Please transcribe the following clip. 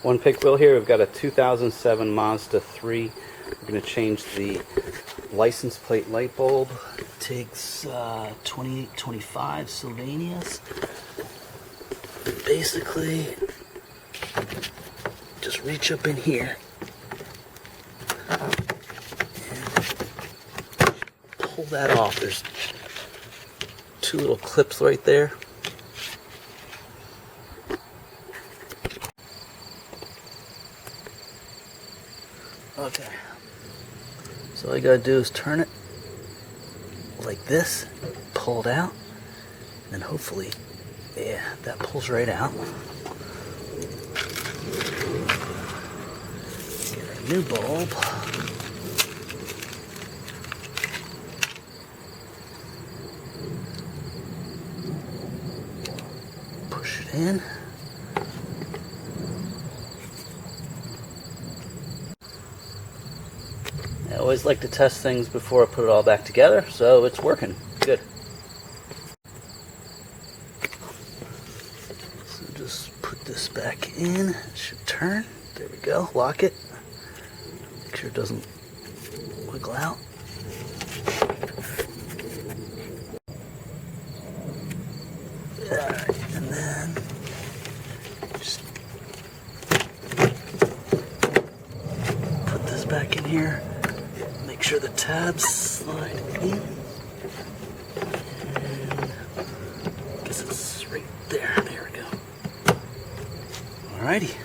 One pick wheel here. We've got a 2007 Mazda 3. We're going to change the license plate light bulb. It takes 2825 Sylvanias. Basically, just reach up in here and pull that off. There's two little clips right there. Okay, so all you gotta do is turn it like this, pull it out, and then hopefully, yeah, that pulls right out. Get our new bulb. Push it in. I always like to test things before I put it all back together, so it's working. Good. So just put this back in. It should turn. There we go. Lock it. Make sure it doesn't wiggle out. Alright, and then just put this back in here. Make sure the tabs slide in. And I guess it's right there. There we go. Alrighty.